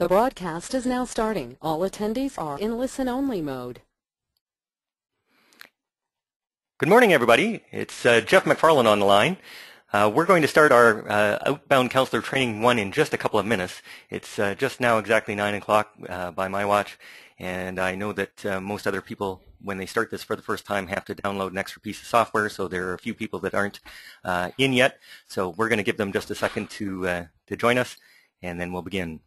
The broadcast is now starting. All attendees are in listen-only mode. Good morning, everybody. It's Jeff McFarlane on the line. We're going to start our Outbound Counselor Training 1 in just a couple of minutes. It's just now exactly 9 o'clock by my watch, and I know that most other people, when they start this for the first time, have to download an extra piece of software, so there are a few people that aren't in yet. So we're going to give them just a second to join us, and then we'll begin.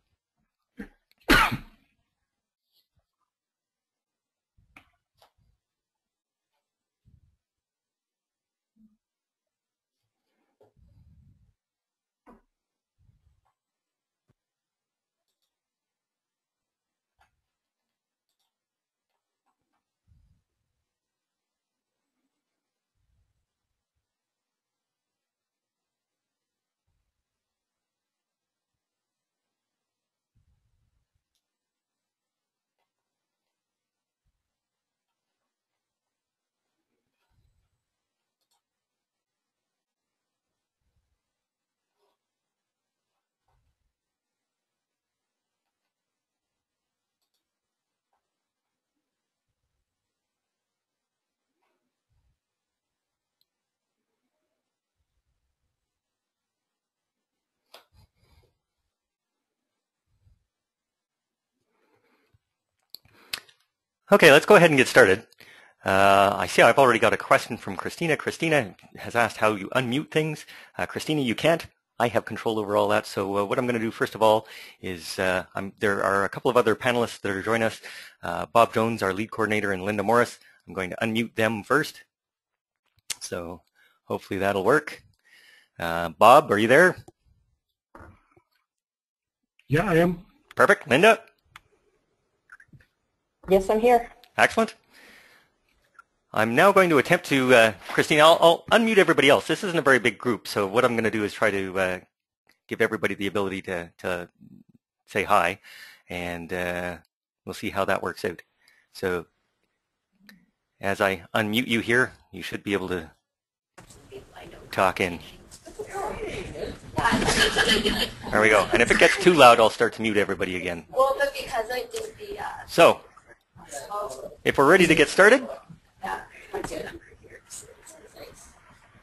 Okay, let's go ahead and get started. I see I've already got a question from Christina. Christina has asked how you unmute things. Christina, you can't. I have control over all that. So what I'm going to do first of all is there are a couple of other panelists that are joining us. Bob Jones, our lead coordinator, and Linda Morris. I'm going to unmute them first. So hopefully that'll work. Bob, are you there? Yeah, I am. Perfect. Linda? Yes, I'm here. Excellent. I'm now going to attempt to, Christine, I'll unmute everybody else. This isn't a very big group, so what I'm going to do is try to give everybody the ability to say hi, and we'll see how that works out. So as I unmute you here, you should be able to talk in. There we go. And if it gets too loud, I'll start to mute everybody again. Well, but because I did the... So, if we're ready to get started,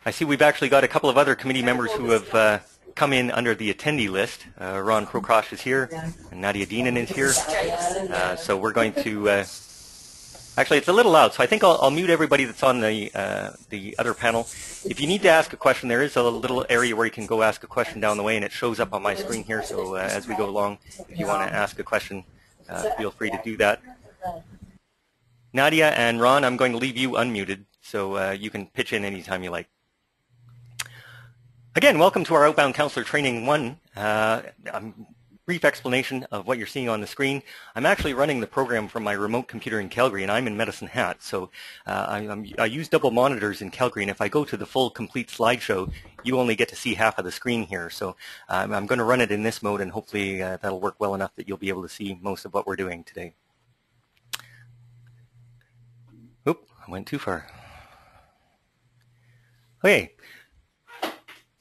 I see we've actually got a couple of other committee members who have come in under the attendee list. Ron Prokosh is here, and Nadia Deenan is here. So we're going to... actually, it's a little loud, so I think I'll mute everybody that's on the other panel. If you need to ask a question, there is a little area where you can go ask a question down the way, and it shows up on my screen here. So as we go along, if you want to ask a question, feel free to do that. Nadia and Ron, I'm going to leave you unmuted, so you can pitch in anytime you like. Again, welcome to our Outbound Counselor Training 1. Brief explanation of what you're seeing on the screen. I'm actually running the program from my remote computer in Calgary, and I'm in Medicine Hat. So I use double monitors in Calgary, and if I go to the full complete slideshow, you only get to see half of the screen here. So I'm going to run it in this mode, and hopefully that'll work well enough that you'll be able to see most of what we're doing today. Oop, I went too far. Okay.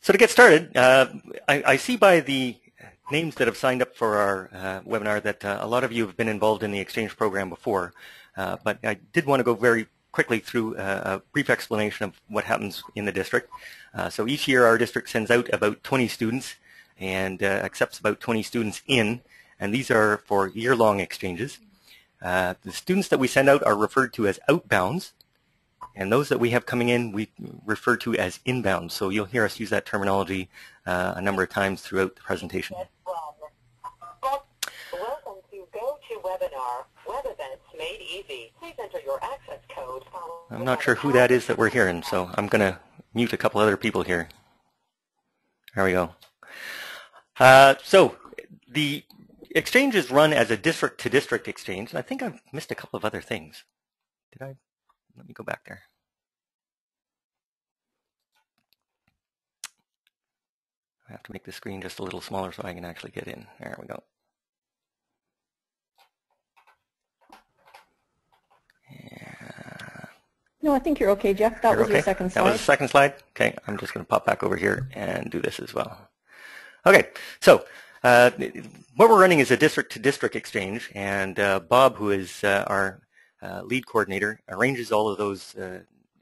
So to get started, I see by the names that have signed up for our webinar that a lot of you have been involved in the exchange program before, but I did want to go very quickly through a brief explanation of what happens in the district. So each year our district sends out about 20 students and accepts about 20 students in, and these are for year-long exchanges. The students that we send out are referred to as outbounds, and those that we have coming in we refer to as inbound. So you'll hear us use that terminology a number of times throughout the presentation. Welcome to GoToWebinar, web events made easy. Please enter your access code. I'm not sure who that is that we're hearing, so I'm going to mute a couple other people here. There we go. So the exchange is run as a district-to-district exchange. I think I've missed a couple of other things. Did I? Let me go back there. I have to make the screen just a little smaller so I can actually get in. There we go. Yeah. No, I think you're okay, Jeff. That was okay? your second slide. That was the second slide? Okay, I'm just going to pop back over here and do this as well. Okay, so What we're running is a district-to-district exchange, and Bob, who is our lead coordinator, arranges all of those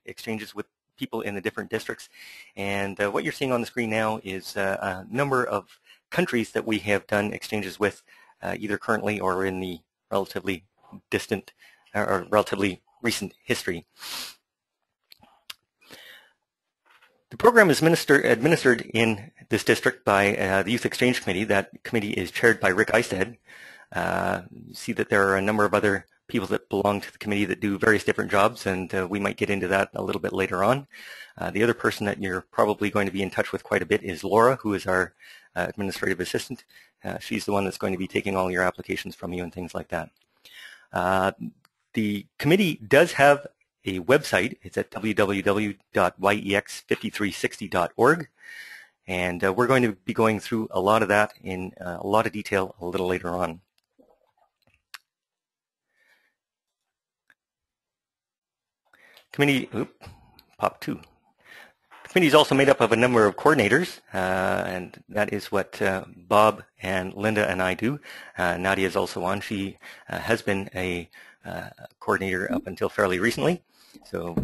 exchanges with people in the different districts. And what you're seeing on the screen now is a number of countries that we have done exchanges with, either currently or in the relatively distant or relatively recent history. The program is administered in this district by the Youth Exchange Committee. That committee is chaired by Rick Eisted. You see that there are a number of other people that belong to the committee that do various different jobs, and we might get into that a little bit later on. The other person that you're probably going to be in touch with quite a bit is Laura, who is our administrative assistant. She's the one that's going to be taking all your applications from you and things like that. The committee does have a website. It's at www.yex5360.org, and we're going to be going through a lot of that in a lot of detail a little later on. Committee, pop 2. The committee is also made up of a number of coordinators, and that is what Bob and Linda and I do. Nadia is also on. She has been a coordinator up until fairly recently. So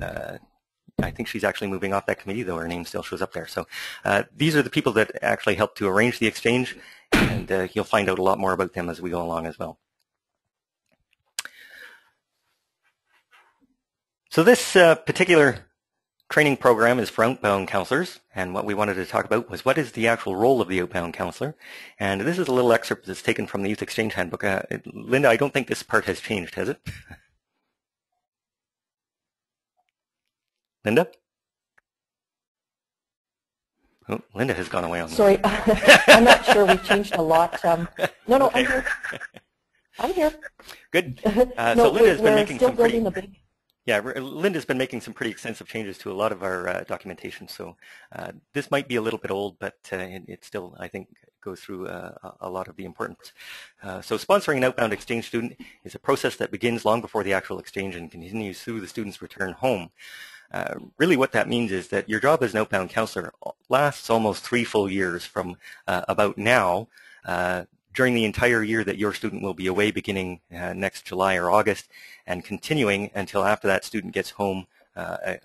I think she's actually moving off that committee, though her name still shows up there. So these are the people that actually help to arrange the exchange, and you'll find out a lot more about them as we go along as well. So this particular training program is for outbound counselors, and what we wanted to talk about was what is the actual role of the outbound counselor. And this is a little excerpt that's taken from the Youth Exchange Handbook. Linda, I don't think this part has changed, has it? Linda? Oh, Linda has gone away on that. Sorry, I'm not sure. We've changed a lot. No, okay. I'm here. I'm here. Good. No, so Linda's been making still some pretty... building the big... Yeah, Linda's been making some pretty extensive changes to a lot of our documentation, so this might be a little bit old, but it still, I think, goes through a lot of the importance. So sponsoring an outbound exchange student is a process that begins long before the actual exchange and continues through the student's return home. Really what that means is that your job as an outbound counselor lasts almost 3 full years from about now, during the entire year that your student will be away, beginning next July or August, and continuing until after that student gets home a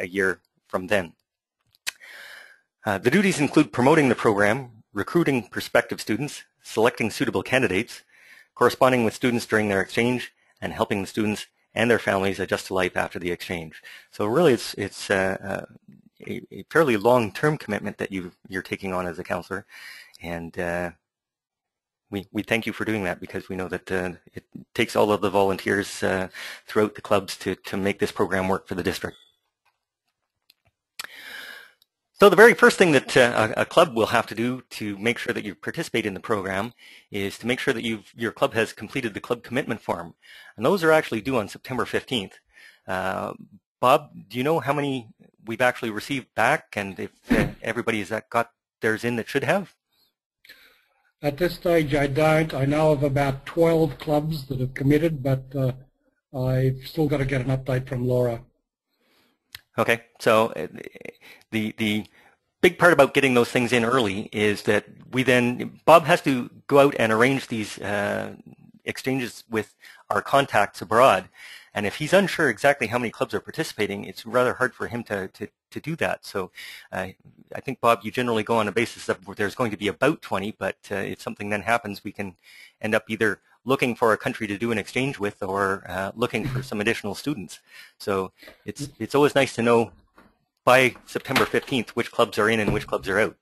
year from then. The duties include promoting the program, recruiting prospective students, selecting suitable candidates, corresponding with students during their exchange, and helping the students and their families adjust to life after the exchange. So really it's a fairly long-term commitment that you're taking on as a counselor, and we thank you for doing that, because we know that it takes all of the volunteers throughout the clubs to make this program work for the district. So the very first thing that a club will have to do to make sure that you participate in the program is to make sure that your club has completed the club commitment form. And those are actually due on September 15th. Bob, do you know how many we've actually received back, and if everybody has got theirs in that should have? At this stage, I don't. I know of about 12 clubs that have committed, but I've still got to get an update from Laura. Okay, so the big part about getting those things in early is that Bob has to go out and arrange these exchanges with our contacts abroad. And if he's unsure exactly how many clubs are participating, it's rather hard for him to do that. So I think, Bob, you generally go on a basis of there's going to be about 20, but if something then happens, we can end up either looking for a country to do an exchange with or looking for some additional students. So it's always nice to know by September 15th which clubs are in and which clubs are out.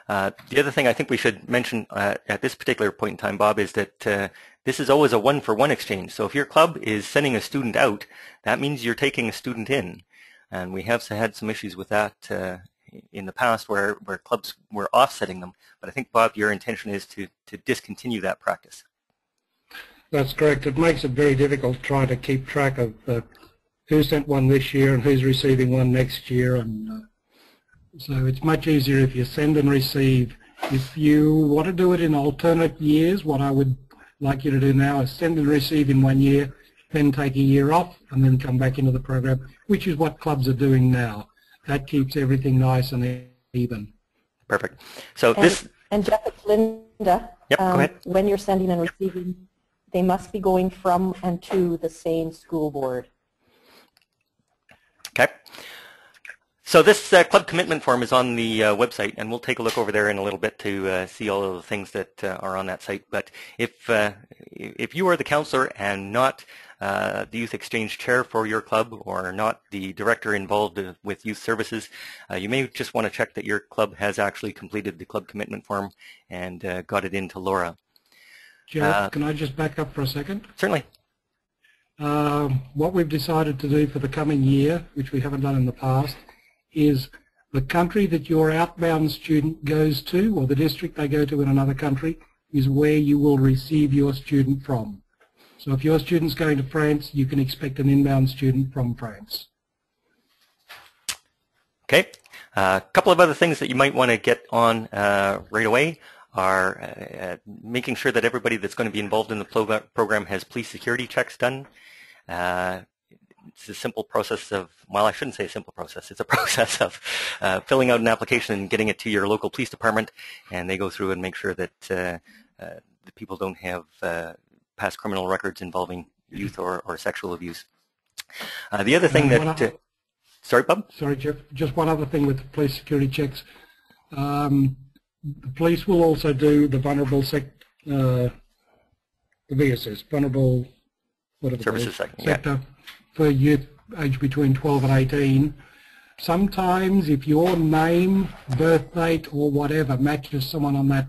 The other thing I think we should mention at this particular point in time, Bob, is that this is always a one-for-one exchange. So if your club is sending a student out, that means you're taking a student in. And we have had some issues with that in the past where clubs were offsetting them. But I think, Bob, your intention is to discontinue that practice. That's correct. It makes it very difficult trying to keep track of who sent one this year and who's receiving one next year. And so it's much easier if you send and receive. If you want to do it in alternate years, what I would like you to do now is send and receive in 1 year, then take a year off, and then come back into the program, which is what clubs are doing now. That keeps everything nice and even. Perfect. So and Jeff, it's Linda. Yep, go ahead. When you're sending and receiving, they must be going from and to the same school board. Okay. So this club commitment form is on the website, and we'll take a look over there in a little bit to see all of the things that are on that site. But if you are the counselor and not the youth exchange chair for your club, or not the director involved with youth services, you may just want to check that your club has actually completed the club commitment form and got it into Laura. Jeff, can I just back up for a second? Certainly. What we've decided to do for the coming year, which we haven't done in the past, is the country that your outbound student goes to, or the district they go to in another country, is where you will receive your student from. So if your student's going to France, you can expect an inbound student from France. Okay. A couple of other things that you might want to get on right away are making sure that everybody that's going to be involved in the program has police security checks done. It's a simple process of, well, I shouldn't say a simple process. It's a process of filling out an application and getting it to your local police department, and they go through and make sure that the people don't have past criminal records involving youth or sexual abuse. The other thing that... sorry, Bob? Sorry, Jeff. Just one other thing with the police security checks. The police will also do the vulnerable the VSS, vulnerable services sector for youth aged between 12 and 18. Sometimes if your name, birth date or whatever matches someone on that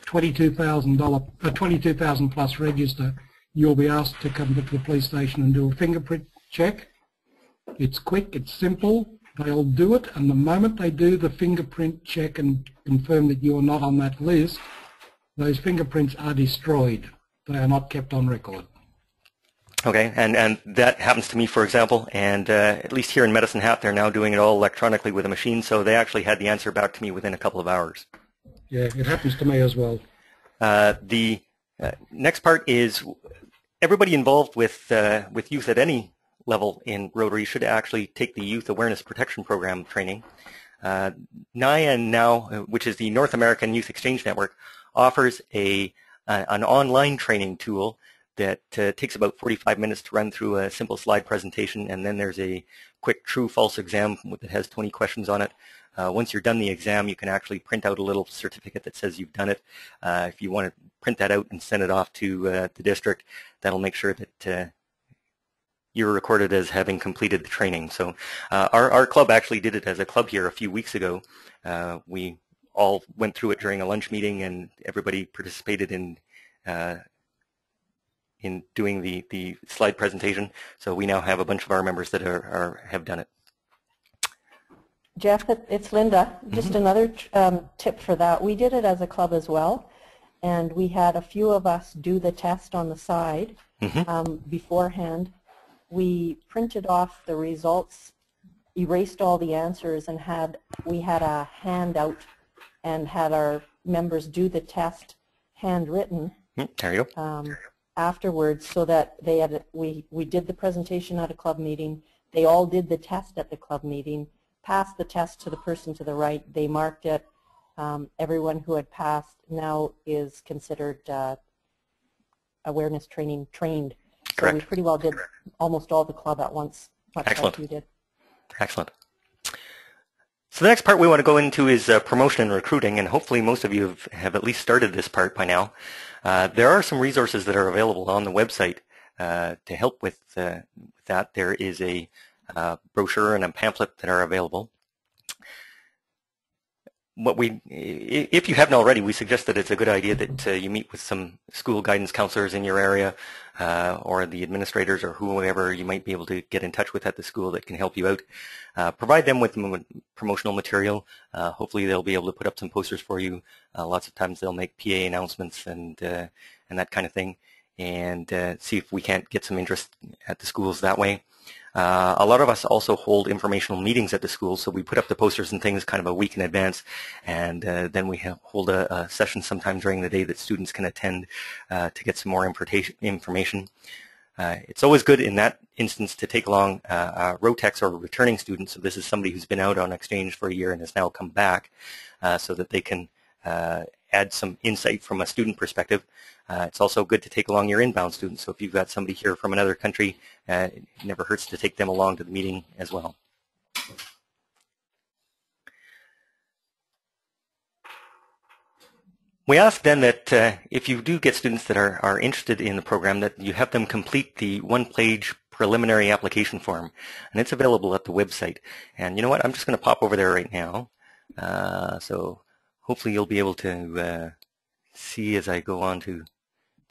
$22,000 plus register, you'll be asked to come to the police station and do a fingerprint check. It's quick, it's simple, they'll do it, and the moment they do the fingerprint check and confirm that you're not on that list, those fingerprints are destroyed. They are not kept on record. Okay, and that happens to me, for example, and at least here in Medicine Hat, they're now doing it all electronically with a machine, so they actually had the answer back to me within a couple of hours. Yeah, it happens to me as well. The next part is everybody involved with youth at any level in Rotary should actually take the Youth Awareness Protection Program training. NIA now, which is the North American Youth Exchange Network, offers an online training tool that takes about 45 minutes to run through a simple slide presentation, and then there's a quick true-false exam that has 20 questions on it. Once you're done the exam, you can actually print out a little certificate that says you've done it. If you want to print that out and send it off to the district, that'll make sure that you're recorded as having completed the training. So our club actually did it as a club here a few weeks ago. We all went through it during a lunch meeting, and everybody participated in doing the slide presentation. So we now have a bunch of our members that have done it. Jeff, it's Linda. Just another tip for that. We did it as a club as well, and we had a few of us do the test on the side beforehand. We printed off the results, erased all the answers, and we had a handout and had our members do the test handwritten. There you go. Afterwards, so that they had we did the presentation at a club meeting. They all did the test at the club meeting, passed the test to the person to the right. They marked it. Everyone who had passed now is considered awareness training trained. So Correct. we pretty well did almost all the club at once, much Excellent. like you did. Excellent. So the next part we want to go into is promotion and recruiting, and hopefully most of you have at least started this part by now. There are some resources that are available on the website to help with that. There is a brochure and a pamphlet that are available. If you haven't already, we suggest that it's a good idea that you meet with some school guidance counselors in your area or the administrators or whoever you might be able to get in touch with at the school that can help you out. Provide them with promotional material. Hopefully they'll be able to put up some posters for you. Lots of times they'll make PA announcements and that kind of thing, and see if we can't get some interest at the schools that way. A lot of us also hold informational meetings at the school, so we put up the posters and things kind of a week in advance, and then we hold a session sometime during the day that students can attend to get some more information. It's always good in that instance to take along a ROTEX or a returning student. So this is somebody who's been out on exchange for a year and has now come back, so that they can add some insight from a student perspective. It's also good to take along your inbound students. So if you've got somebody here from another country, it never hurts to take them along to the meeting as well. We ask then that if you do get students that are interested in the program, that you have them complete the one-page preliminary application form, and it's available at the website. And you know what, I'm just going to pop over there right now, so hopefully you'll be able to see as I go on to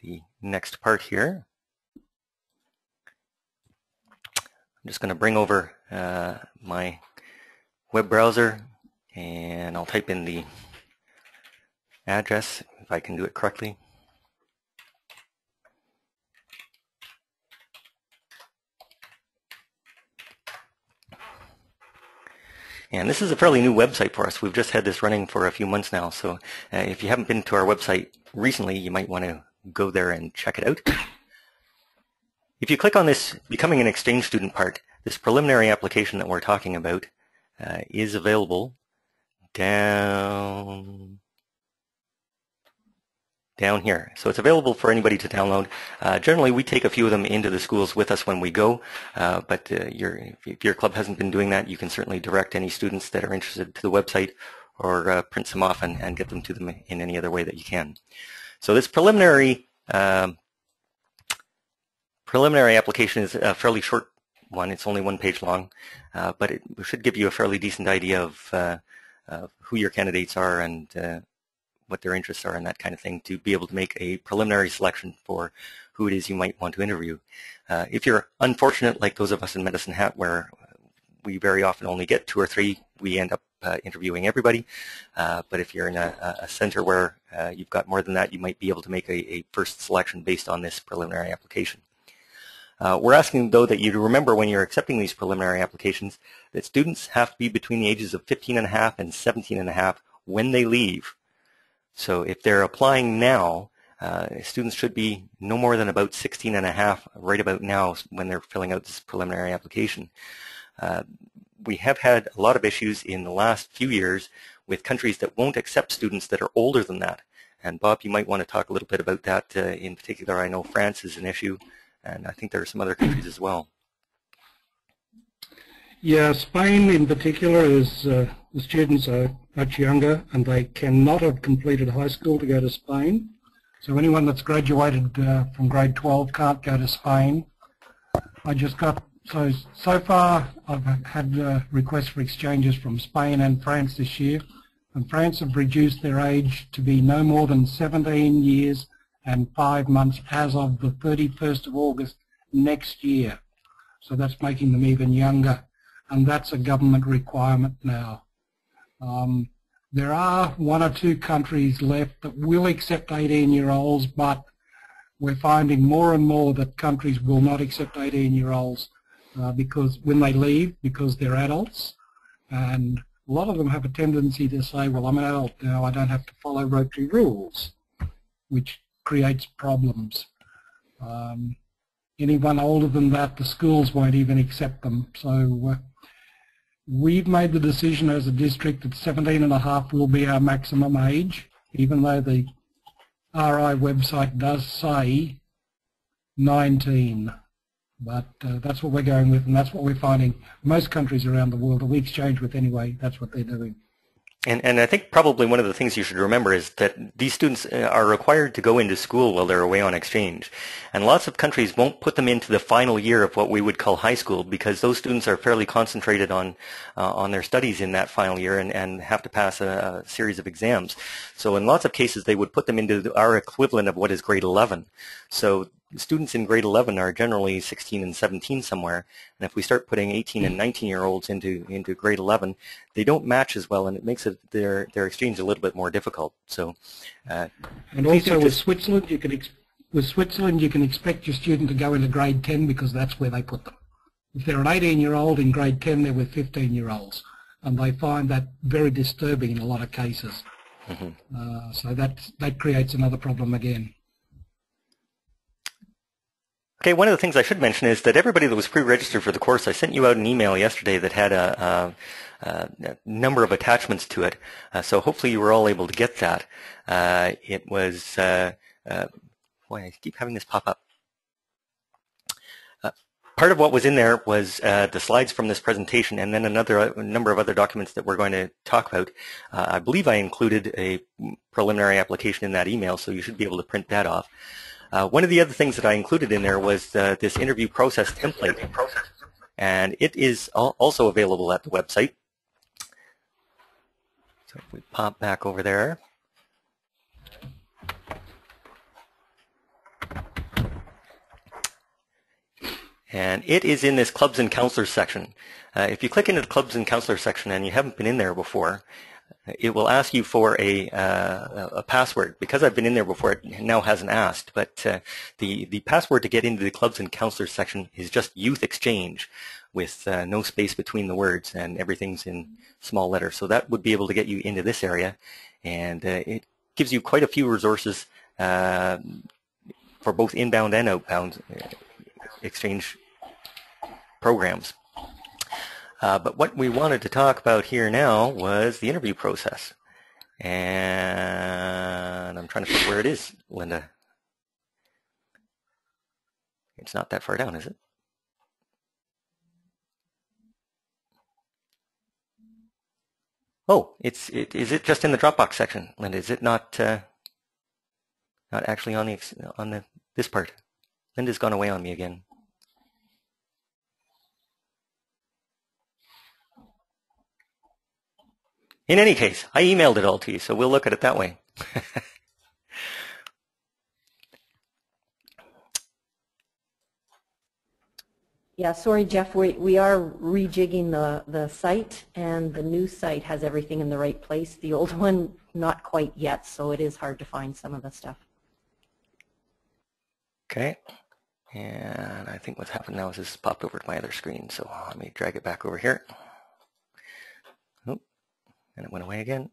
the next part here. I'm just going to bring over my web browser, and I'll type in the address if I can do it correctly. And this is a fairly new website for us. We've just had this running for a few months now, so if you haven't been to our website recently, you might want to go there and check it out. If you click on this Becoming an Exchange Student part, this preliminary application that we're talking about is available down here. So it's available for anybody to download. Generally, we take a few of them into the schools with us when we go, but if your club hasn't been doing that, you can certainly direct any students that are interested to the website, or print some off and get them to them in any other way that you can. So this preliminary application is a fairly short one. It's only one page long, but it should give you a fairly decent idea of who your candidates are and what their interests are and that kind of thing, to be able to make a preliminary selection for who it is you might want to interview. If you're unfortunate, like those of us in Medicine Hat, where we very often only get 2 or 3, we end up interviewing everybody. But if you're in a center where you've got more than that, you might be able to make a first selection based on this preliminary application. We're asking, though, that you remember when you're accepting these preliminary applications that students have to be between the ages of 15.5 and 17.5 when they leave. So if they're applying now, students should be no more than about 16.5 right about now when they're filling out this preliminary application. We have had a lot of issues in the last few years with countries that won't accept students that are older than that. And Bob, you might want to talk a little bit about that. In particular, I know France is an issue, and I think there are some other countries as well. Yeah, Spain in particular is the students are much younger, and they cannot have completed high school to go to Spain. So anyone that's graduated from grade 12 can't go to Spain. I just got, so far I've had requests for exchanges from Spain and France this year, and France have reduced their age to be no more than 17 years and 5 months as of the 31st of August next year. So that's making them even younger, and that's a government requirement now. There are 1 or 2 countries left that will accept 18-year-olds, but we're finding more and more that countries will not accept 18-year-olds because when they leave, because they're adults, and a lot of them have a tendency to say, well, I'm an adult now, I don't have to follow Rotary rules, which creates problems. Anyone older than that, the schools won't even accept them. So we've made the decision as a district that 17.5 will be our maximum age, even though the RI website does say 19. But that's what we're going with, and that's what we're finding most countries around the world that we exchange with anyway, that's what they're doing. And I think probably one of the things you should remember is that these students are required to go into school while they're away on exchange. And lots of countries won't put them into the final year of what we would call high school, because those students are fairly concentrated on their studies in that final year and have to pass a series of exams. So in lots of cases they would put them into our equivalent of what is grade 11. So students in grade 11 are generally 16 and 17 somewhere, and if we start putting 18 and 19-year-olds into grade 11, they don't match as well, and it makes their exchange a little bit more difficult. So, and also with Switzerland, you can expect your student to go into grade 10 because that's where they put them. If they're an 18-year-old in grade 10, they're with 15-year-olds, and they find that very disturbing in a lot of cases. So that creates another problem again. Okay, one of the things I should mention is that everybody that was pre-registered for the course, I sent you out an email yesterday that had a number of attachments to it. So hopefully you were all able to get that. It was, boy, I keep having this pop up. Part of what was in there was the slides from this presentation, and then a number of other documents that we're going to talk about. I believe I included a preliminary application in that email, so you should be able to print that off. One of the other things that I included in there was this interview process template, and it is also available at the website. So if we pop back over there. And it is in this Clubs and Counselors section. If you click into the Clubs and Counselors section and you haven't been in there before, it will ask you for a password. Because I've been in there before, it now hasn't asked. But the password to get into the Clubs and Counselors section is just Youth Exchange, with no space between the words, and everything's in small letters. So that would be able to get you into this area. And it gives you quite a few resources for both inbound and outbound exchange programs. But what we wanted to talk about here now was the interview process. And I'm trying to figure where it is, Linda. It's not that far down, is it? Oh, is it just in the Dropbox section, Linda? Is it not not actually on this part? Linda's gone away on me again. In any case, I emailed it all to you, so we'll look at it that way. Yeah, sorry, Jeff, we are rejigging the site, and the new site has everything in the right place. The old one, not quite yet, so it is hard to find some of the stuff. Okay, and I think what's happened now is this has popped over to my other screen, so let me drag it back over here. Oh, and it went away again.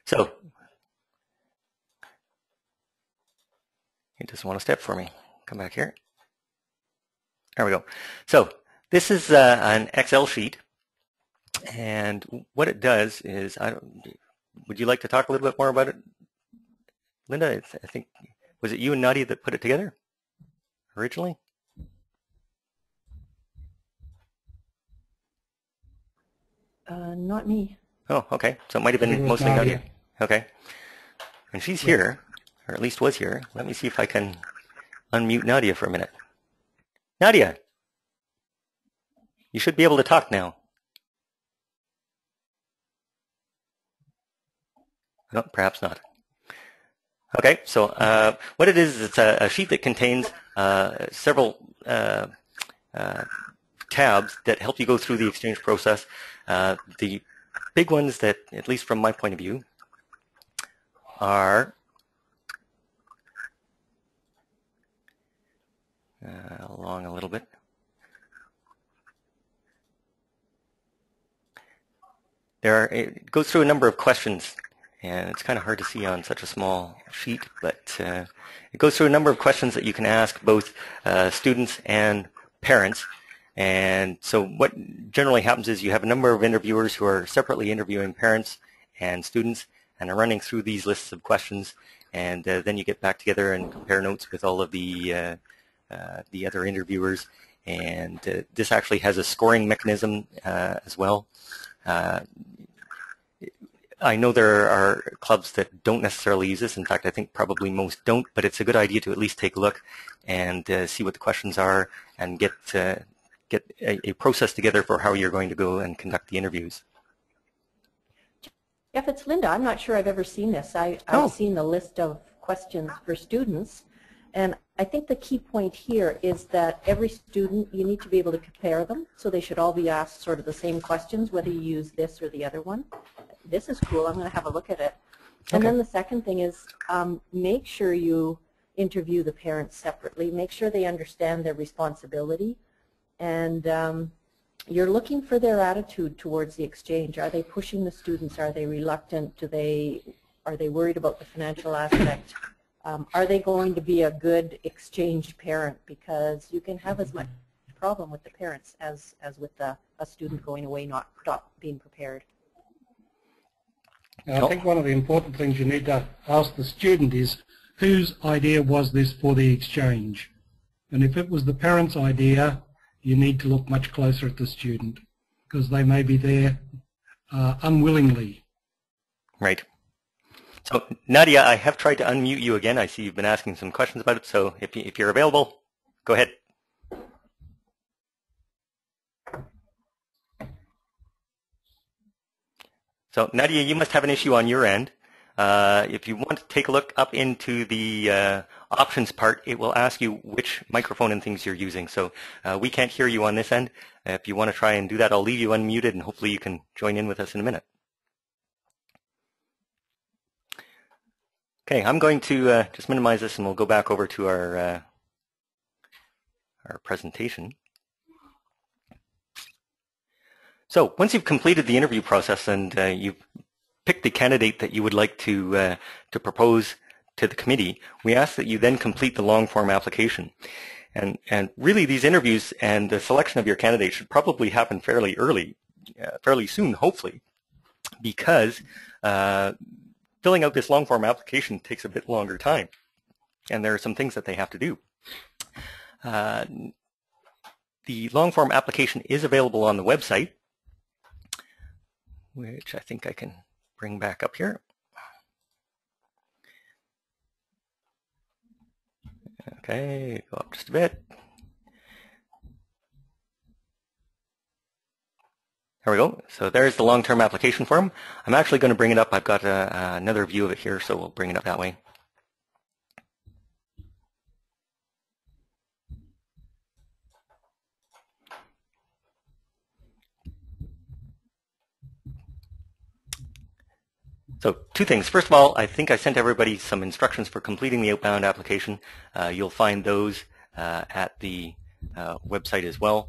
So, it doesn't want to step for me. Come back here. There we go. So this is an Excel sheet, and what it does is, would you like to talk a little bit more about it, Linda? I think, was it you and Nadia that put it together originally? Not me. Oh, okay. So it might have been mostly Nadia. Okay. And she's here, or at least was here. Let me see if I can unmute Nadia for a minute. Nadia, you should be able to talk now. No, perhaps not. Okay, so what it is, it's a sheet that contains several tabs that help you go through the exchange process. The big ones that, at least from my point of view, are along a little bit. It goes through a number of questions, and it's kind of hard to see on such a small sheet, but it goes through a number of questions that you can ask both students and parents. And so what generally happens is you have a number of interviewers who are separately interviewing parents and students, and are running through these lists of questions, and then you get back together and compare notes with all of the other interviewers. And this actually has a scoring mechanism as well. I know there are clubs that don't necessarily use this. In fact, I think probably most don't, but it's a good idea to at least take a look and see what the questions are, and get a process together for how you're going to go and conduct the interviews. Jeff, it's Linda. I'm not sure I've ever seen this. I've seen the list of questions for students, and I think the key point here is that every student, you need to be able to compare them, so they should all be asked sort of the same questions, whether you use this or the other one. This is cool. I'm going to have a look at it. And Okay. then the second thing is make sure you interview the parents separately. Make sure they understand their responsibility, and you're looking for their attitude towards the exchange. Are they pushing the students? Are they reluctant? Are they worried about the financial aspect? Are they going to be a good exchange parent? Because you can have as much problem with the parents as with a student going away not being prepared. I think one of the important things you need to ask the student is, whose idea was this for the exchange? And if it was the parent's idea, you need to look much closer at the student, because they may be there unwillingly. Right. So, Nadia, I have tried to unmute you again. I see you've been asking some questions about it, so if you're available, go ahead. So, Nadia, you must have an issue on your end. If you want to take a look up into the options part, it will ask you which microphone and things you're using. So we can't hear you on this end. If you want to try and do that, I'll leave you unmuted, and hopefully you can join in with us in a minute. Okay, I'm going to just minimize this, and we'll go back over to our presentation. So once you've completed the interview process and you've picked the candidate that you would like to propose to the committee, we ask that you then complete the long form application. And really these interviews and the selection of your candidate should probably happen fairly early, fairly soon, hopefully, because filling out this long form application takes a bit longer time, and there are some things that they have to do. The long form application is available on the website, which I think I can bring back up here. Okay, go up just a bit. There we go. So there's the long-term application form. I'm actually going to bring it up. I've got another view of it here, so we'll bring it up that way. So two things. First of all, I think I sent everybody some instructions for completing the Outbound application. You'll find those at the website as well.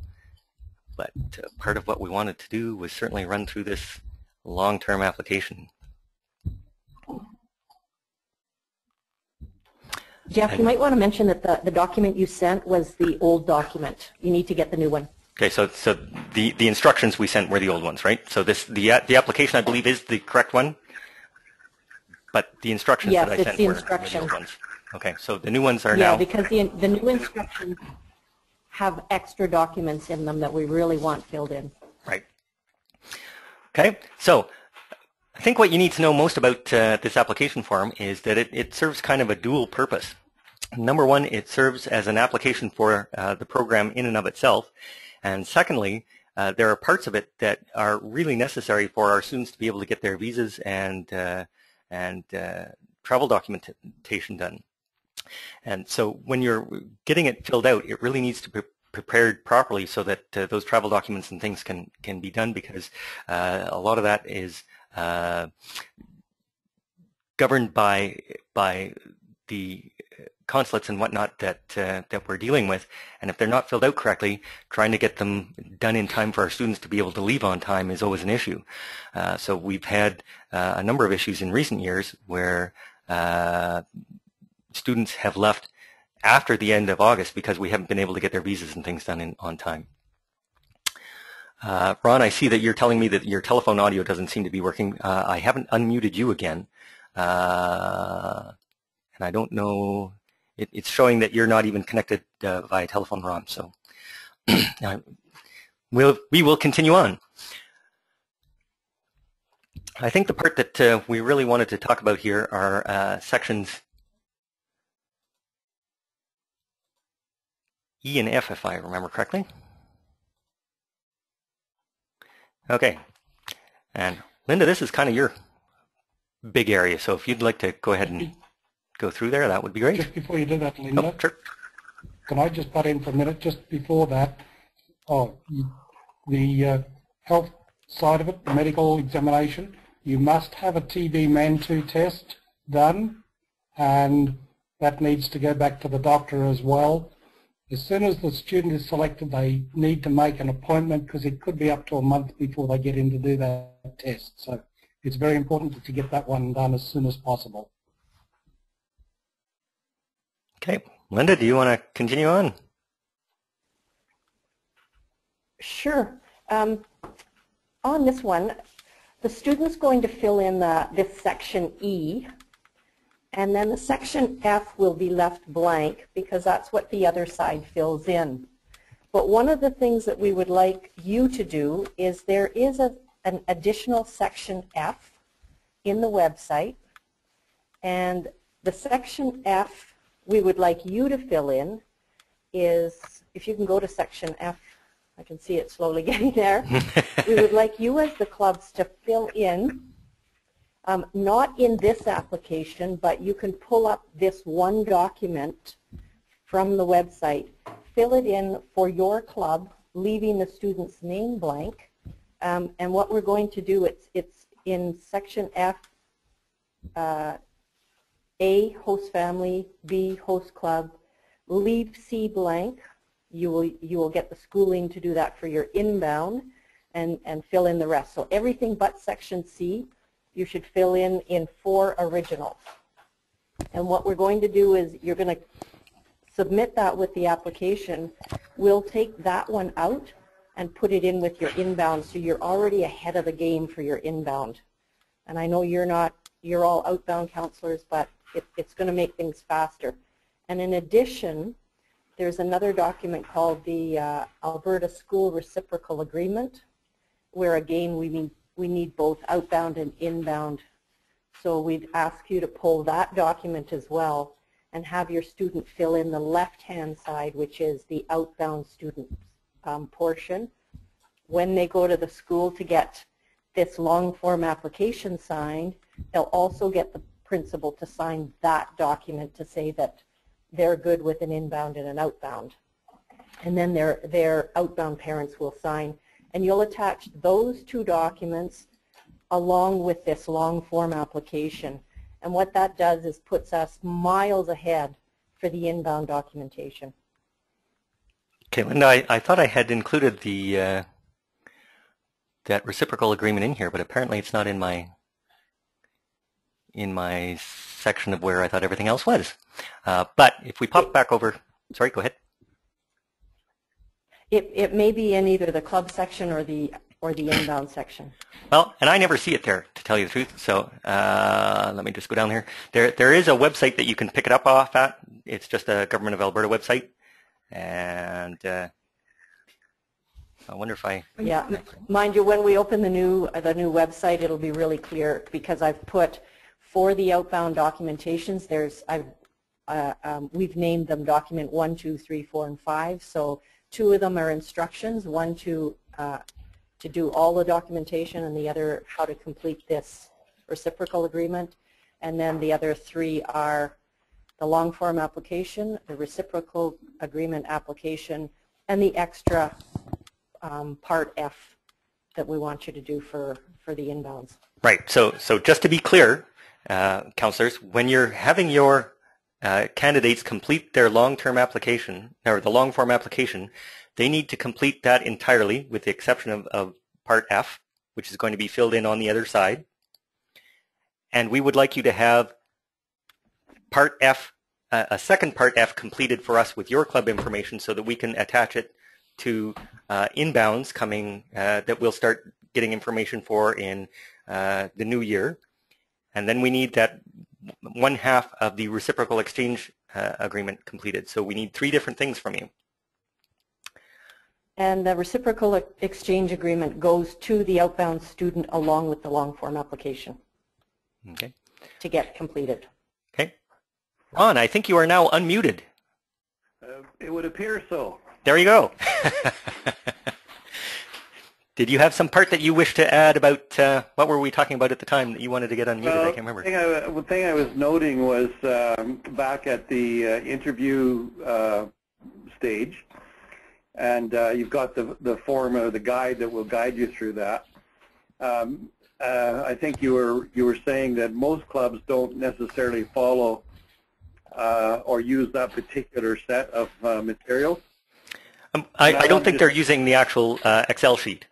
But part of what we wanted to do was certainly run through this long-term application. Jeff, you might want to mention that the document you sent was the old document. You need to get the new one. Okay, so the instructions we sent were the old ones, right? So the application, I believe, is the correct one, but the instructions that I sent were the old ones. Okay, so the new ones are now. Yeah, because the new instructions have extra documents in them that we really want filled in. Right. Okay, so I think what you need to know most about this application form is that it serves kind of a dual purpose. Number one, it serves as an application for the program in and of itself. And secondly, there are parts of it that are really necessary for our students to be able to get their visas and travel documentation done. And so when you're getting it filled out, it really needs to be prepared properly so that those travel documents and things can be done, because a lot of that is governed by the consulates and whatnot that we're dealing with. And if they're not filled out correctly, trying to get them done in time for our students to be able to leave on time is always an issue. So we've had a number of issues in recent years where students have left after the end of August because we haven't been able to get their visas and things done on time. Ron, I see that you're telling me that your telephone audio doesn't seem to be working. I haven't unmuted you again. And I don't know, it's showing that you're not even connected via telephone, Ron. So we will continue on. I think the part that we really wanted to talk about here are sections E and F, if I remember correctly. Okay, and Linda, this is kind of your big area, so if you'd like to go ahead and go through there, that would be great. Just before you do that, Linda, oh, sure. Can I just butt in for a minute just before that? The health side of it, the medical examination, you must have a TB Man2 test done, and that needs to go back to the doctor as well. As soon as the student is selected, they need to make an appointment, because it could be up to a month before they get in to do that test. So it's very important to get that one done as soon as possible. Okay. Linda, do you want to continue on? Sure. On this one, the student's going to fill in this section E, and then the section F will be left blank because that's what the other side fills in. But one of the things that we would like you to do is there is an additional section F in the website, and the section F we would like you to fill in is, if you can go to section F, I can see it slowly getting there. We would like you as the clubs to fill in, not in this application, but you can pull up this one document from the website, fill it in for your club, leaving the student's name blank. And what we're going to do, it's in section F, A, host family, B, host club, leave C blank. You will get the schooling to do that for your inbound and fill in the rest. So everything but section C, you should fill in 4 originals. And what we're going to do is you're going to submit that with the application. We'll take that one out and put it in with your inbound, so you're already ahead of the game for your inbound. And I know you're all outbound counselors, but it's going to make things faster. And in addition, there's another document called the Alberta School Reciprocal Agreement, where again we need both outbound and inbound. So we'd ask you to pull that document as well and have your student fill in the left-hand side, which is the outbound student portion. When they go to the school to get this long-form application signed, they'll also get the principal to sign that document to say that they're good with an inbound and an outbound. And then their outbound parents will sign. And you'll attach those 2 documents along with this long-form application. And what that does is puts us miles ahead for the inbound documentation. Okay, Linda, I thought I had included the that reciprocal agreement in here, but apparently it's not in my section of where I thought everything else was. But if we pop back over, sorry, go ahead. It may be in either the club section or the inbound section. Well, and I never see it there, to tell you the truth. So let me just go down here. There is a website that you can pick it up off at. It's just a Government of Alberta website, and I wonder if I. Yeah, mind you, when we open the new website, it'll be really clear because I've put for the outbound documentations. We've named them document 1, 2, 3, 4, and 5. So 2 of them are instructions, 1 to do all the documentation, and the other how to complete this reciprocal agreement. And then the other 3 are the long form application, the reciprocal agreement application, and the extra part F that we want you to do for the inbounds. Right. So just to be clear, counselors, when you're having your candidates complete their long-term application, or the long-form application, they need to complete that entirely with the exception of Part F, which is going to be filled in on the other side. And we would like you to have Part F, a second Part F completed for us with your club information so that we can attach it to inbounds coming that we'll start getting information for in the new year. And then we need that 1/2 of the reciprocal exchange agreement completed. So we need 3 different things from you. And the reciprocal exchange agreement goes to the outbound student along with the long form application. Okay. To get completed. Okay. Ron, I think you are now unmuted. It would appear so. There you go. Did you have some part that you wish to add about what were we talking about at the time that you wanted to get unmuted? I can't remember. The thing I was noting was back at the interview stage, and you've got the form or the guide that will guide you through that. I think you were saying that most clubs don't necessarily follow or use that particular set of materials. I don't think they're using the actual Excel sheet.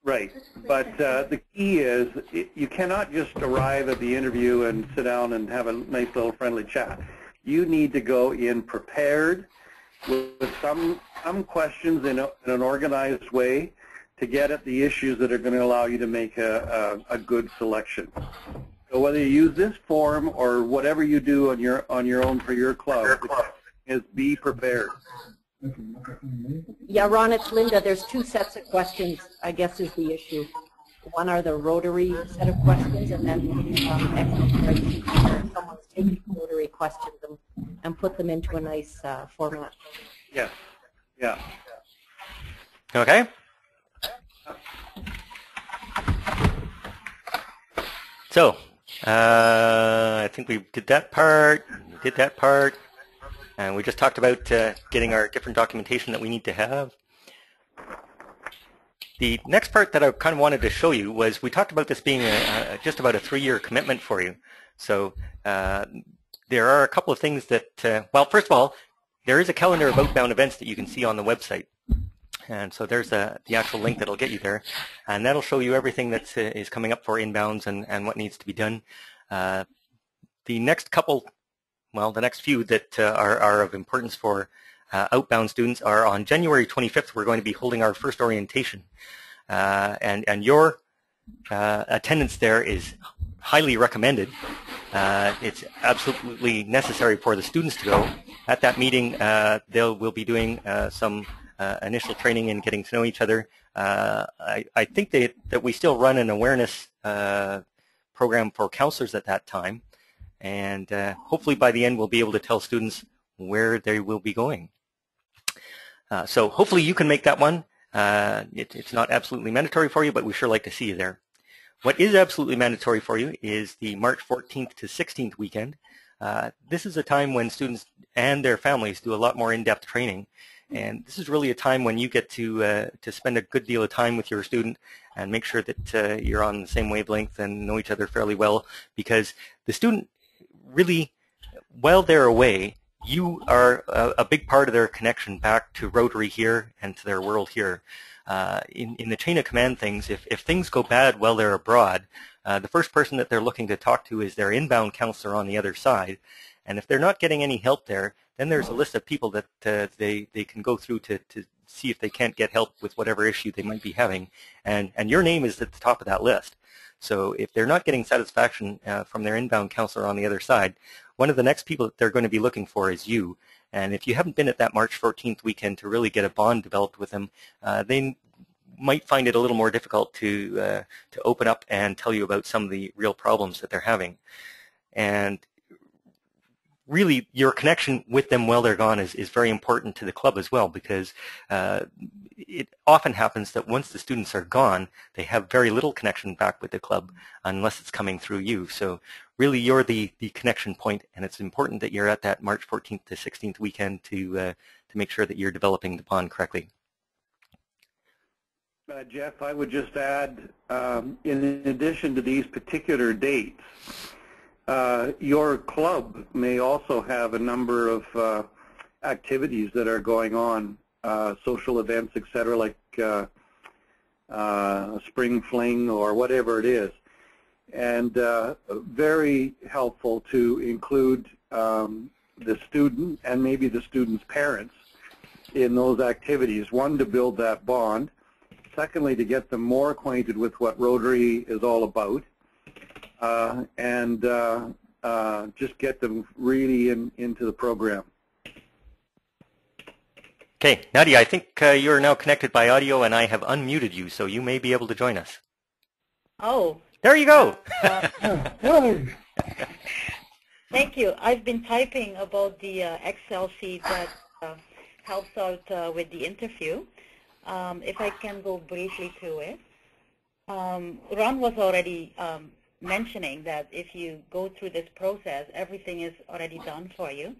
Right, but the key is you cannot just arrive at the interview and sit down and have a nice little friendly chat. you need to go in prepared with some questions in an organized way to get at the issues that are going to allow you to make a good selection. So whether you use this form or whatever you do on your own for your club, is be prepared. Yeah, Ron, it's Linda. There's two sets of questions, I guess, is the issue. One are the Rotary set of questions, and then someone's taking Rotary questions and put them into a nice format. Yes. Yeah. Okay. So, I think we did that part, and we just talked about getting our different documentation that we need to have. The next part that I kind of wanted to show you was we talked about this being just about a 3-year commitment for you. So there are a couple of things that, well, first of all, there is a calendar of Outbound events that you can see on the website. And so there's the actual link that'll get you there. And that'll show you everything that is coming up for inbounds and what needs to be done. The next couple, well, the next few that are of importance for Outbound students are on January 25th. We're going to be holding our first orientation. And your attendance there is highly recommended. It's absolutely necessary for the students to go. At that meeting, we'll be doing some initial training and getting to know each other. I think that we still run an awareness program for counselors at that time, and hopefully by the end we'll be able to tell students where they will be going. So hopefully you can make that one. It's not absolutely mandatory for you, but we sure like to see you there. What is absolutely mandatory for you is the March 14th to 16th weekend. This is a time when students and their families do a lot more in-depth training. And this is really a time when you get to spend a good deal of time with your student and make sure that you're on the same wavelength and know each other fairly well, because the student really, while they're away, you are a big part of their connection back to Rotary here and to their world here. In the chain of command things, if things go bad while they're abroad, the first person that they're looking to talk to is their inbound counselor on the other side. And if they're not getting any help there, then there's a list of people that they can go through to see if they can't get help with whatever issue they might be having. And your name is at the top of that list. So if they're not getting satisfaction from their inbound counselor on the other side, one of the next people that they're going to be looking for is you. And if you haven't been at that March 14th weekend to really get a bond developed with them, they might find it a little more difficult to open up and tell you about some of the real problems that they're having. And really, your connection with them while they're gone is very important to the club as well, because it often happens that once the students are gone, they have very little connection back with the club unless it's coming through you. So really, you're the connection point, and it's important that you're at that March 14th to 16th weekend to make sure that you're developing the bond correctly. Jeff, I would just add, in addition to these particular dates, your club may also have a number of activities that are going on, social events, etc., like spring fling or whatever it is. And very helpful to include the student and maybe the student's parents in those activities. One, to build that bond. Secondly, to get them more acquainted with what Rotary is all about. And just get them really into the program. Okay, Nadia, I think you are now connected by audio, and I have unmuted you, so you may be able to join us. Oh. There you go. Thank you. I've been typing about the Excel sheet that helps out with the interview. If I can go briefly to it. Ron was already mentioning that if you go through this process, everything is already done for you.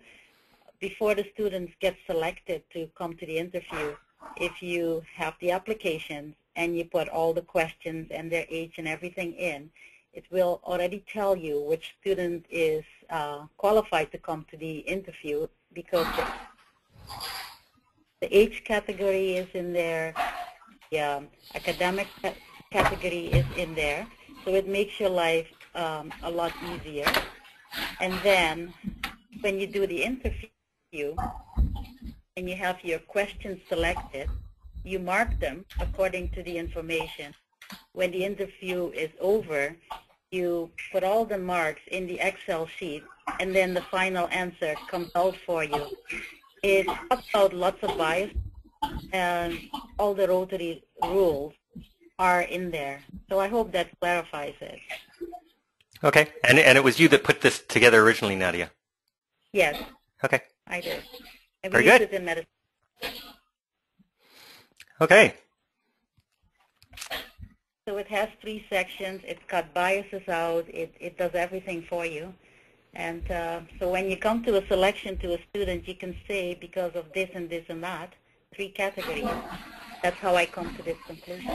Before the students get selected to come to the interview, if you have the applications and you put all the questions and their age and everything in, it will already tell you which student is qualified to come to the interview, because the age category is in there, the academic category is in there, so it makes your life a lot easier. And then when you do the interview and you have your questions selected, you mark them according to the information. When the interview is over, you put all the marks in the Excel sheet, and then the final answer comes out for you. It cuts out lots of bias, and all the Rotary rules are in there. So I hope that clarifies it. Okay, and it was you that put this together originally, Nadia? Yes. Okay. I did. And Very we use good. it in medicine. Okay. So it has 3 sections. It's got biases out. It does everything for you. And so when you come to a selection to a student, you can say, because of this and this and that, 3 categories. That's how I come to this conclusion.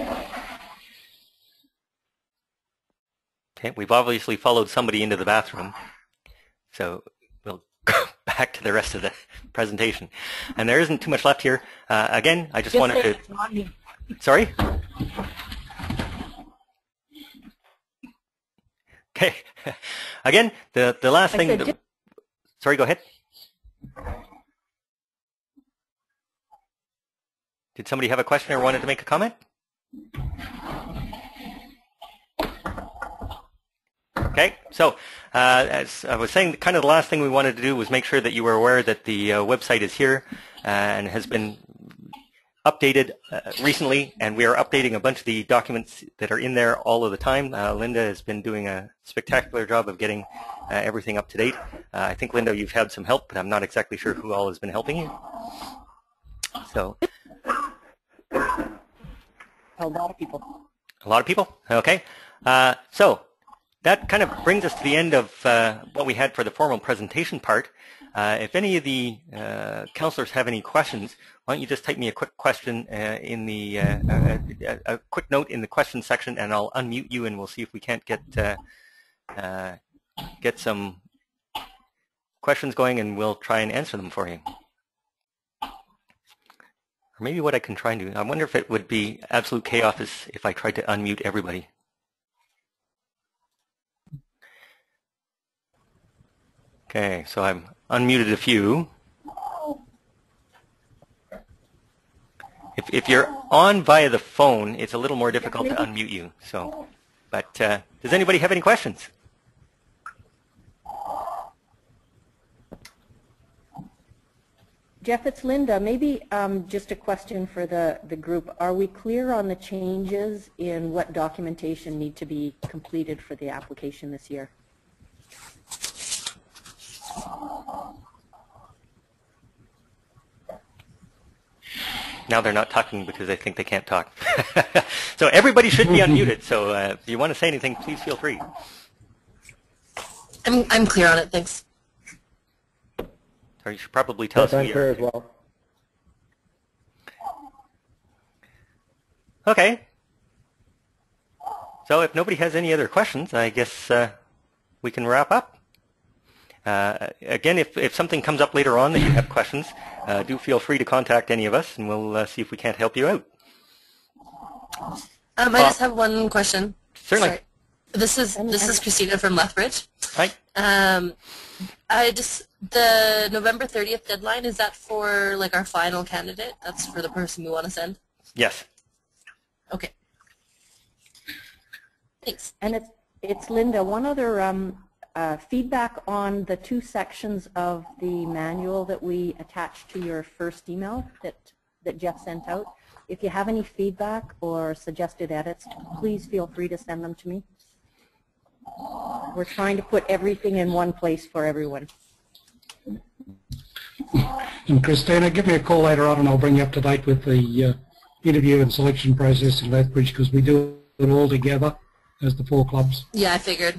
Okay, we've obviously followed somebody into the bathroom. So we'll go back to the rest of the presentation. And there isn't too much left here. Again, I just wanted to... Sorry? Okay. Again, the last thing... That, sorry, go ahead. Did somebody have a question or wanted to make a comment? Okay, so as I was saying, kind of the last thing we wanted to do was make sure that you were aware that the website is here and has been updated recently, and we are updating a bunch of the documents that are in there all of the time. Linda has been doing a spectacular job of getting everything up to date. I think, Linda, you've had some help, but I'm not exactly sure who all has been helping you. So, A lot of people. a lot of people? Okay. So that kind of brings us to the end of what we had for the formal presentation part. If any of the counselors have any questions, why don't you just type me a quick question in the a quick note in the question section, and I'll unmute you, and we'll see if we can't get some questions going, and we'll try and answer them for you. Or maybe what I can try and do, I wonder if it would be absolute chaos if I tried to unmute everybody. Okay, so I've unmuted a few. If you're on via the phone, it's a little more difficult to unmute you. So, but does anybody have any questions? Jeff, it's Linda. Maybe just a question for the group. Are we clear on the changes in what documentation need to be completed for the application this year? Now they're not talking because they think they can't talk. So everybody should be unmuted. So if you want to say anything, please feel free. I'm clear on it, thanks. Or you should probably tell us who I'm you clear are. as well. Okay. So if nobody has any other questions, I guess we can wrap up. Again, if something comes up later on that you have questions, do feel free to contact any of us, and we'll see if we can't help you out. I just have one question. Certainly. Sorry. This is Christina from Lethbridge. Hi. The November 30th deadline, is that for like our final candidate? That's for the person we want to send? Yes. Okay. Thanks. And it's Linda. One other feedback on the 2 sections of the manual that we attached to your first email that Jeff sent out. If you have any feedback or suggested edits, please feel free to send them to me. We're trying to put everything in one place for everyone. And Christina, give me a call later on and I'll bring you up to date with the interview and selection process in Lethbridge, because we do it all together as the 4 clubs. Yeah, I figured.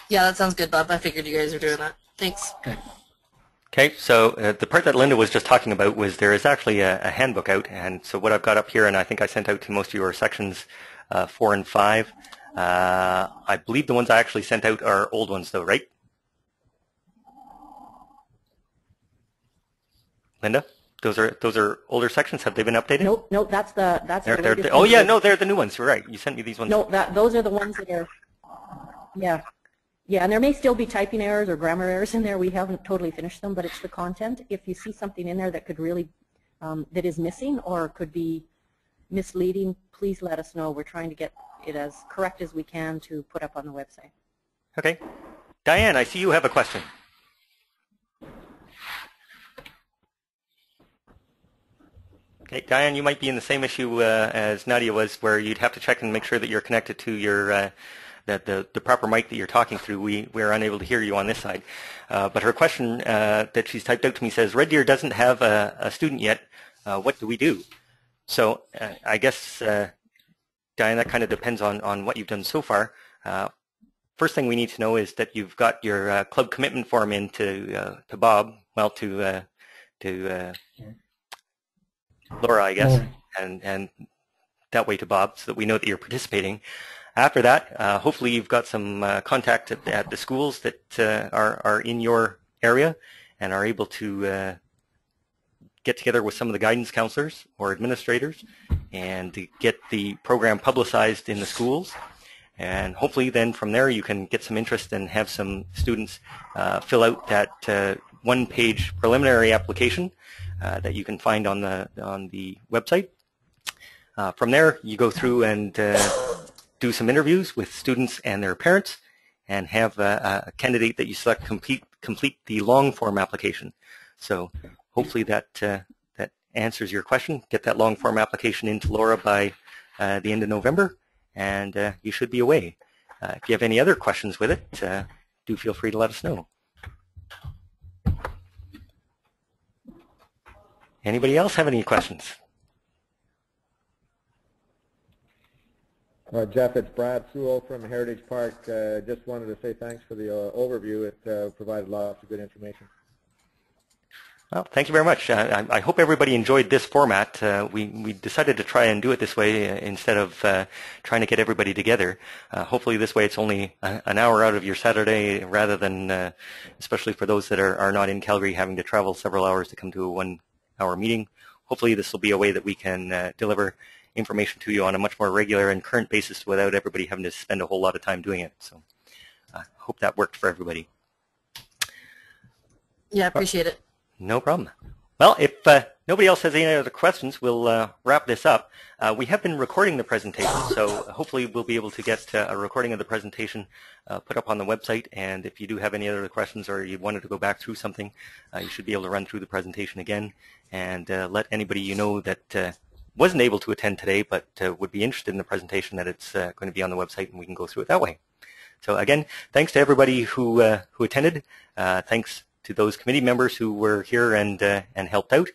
Yeah, that sounds good, Bob. I figured you guys were doing that. Thanks. Okay. Okay, so the part that Linda was just talking about was there is actually a handbook out, and so what I've got up here, and I think I sent out to most of your sections 4 and 5. I believe the ones I actually sent out are old ones though, right? Linda, those are older sections. Have they been updated? Nope. That's the latest. Oh yeah, no, they're the new ones. You're right. You sent me these ones. No, those are the ones that are. Yeah. Yeah, and there may still be typing errors or grammar errors in there. We haven't totally finished them, but it's the content. If you see something in there that could really, that is missing or could be misleading, please let us know. We're trying to get it as correct as we can to put up on the website. Okay. Diane, I see you have a question. Okay, Diane, you might be in the same issue as Nadia was, where you'd have to check and make sure that you're connected to your that the proper mic that you're talking through. We're unable to hear you on this side. But her question that she's typed out to me says, Red Deer doesn't have a student yet. What do we do? So I guess, Diane, that kind of depends on what you've done so far. First thing we need to know is that you've got your club commitment form in to Bob, well, to Laura, I guess, and that way to Bob, so that we know that you're participating. After that, hopefully you've got some contact at the schools that are in your area and are able to get together with some of the guidance counselors or administrators and to get the program publicized in the schools. And hopefully then from there you can get some interest and have some students fill out that one-page preliminary application that you can find on the website. From there you go through and do some interviews with students and their parents and have a candidate that you select complete the long form application. So hopefully that answers your question. Get that long form application into Laura by the end of November, and you should be away. If you have any other questions with it, do feel free to let us know. Anybody else have any questions? Jeff, it's Brad Sewell from Heritage Park. Just wanted to say thanks for the overview. It provided lots of good information. Well, thank you very much. I hope everybody enjoyed this format. We decided to try and do it this way instead of trying to get everybody together. Hopefully this way it's only an hour out of your Saturday rather than, especially for those that are not in Calgary, having to travel several hours to come to a 1-hour meeting. Hopefully this will be a way that we can deliver information to you on a much more regular and current basis without everybody having to spend a whole lot of time doing it. So I hope that worked for everybody. Yeah, I appreciate it. No problem. Well, if nobody else has any other questions, we'll wrap this up. We have been recording the presentation, so hopefully we'll be able to get a recording of the presentation put up on the website. And if you do have any other questions or you wanted to go back through something, you should be able to run through the presentation again and let anybody you know that wasn't able to attend today but would be interested in the presentation that it's going to be on the website, and we can go through it that way. So again, thanks to everybody who attended. Thanks to those committee members who were here and helped out.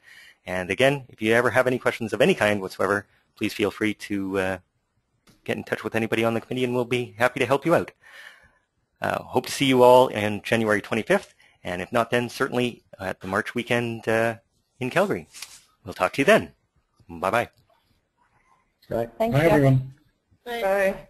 And again, if you ever have any questions of any kind whatsoever, please feel free to get in touch with anybody on the committee, and we'll be happy to help you out. Hope to see you all on January 25th, and if not then, certainly at the March weekend in Calgary. We'll talk to you then. Bye-bye. Bye. Thanks, Bye, Jeff. everyone. Bye. Bye.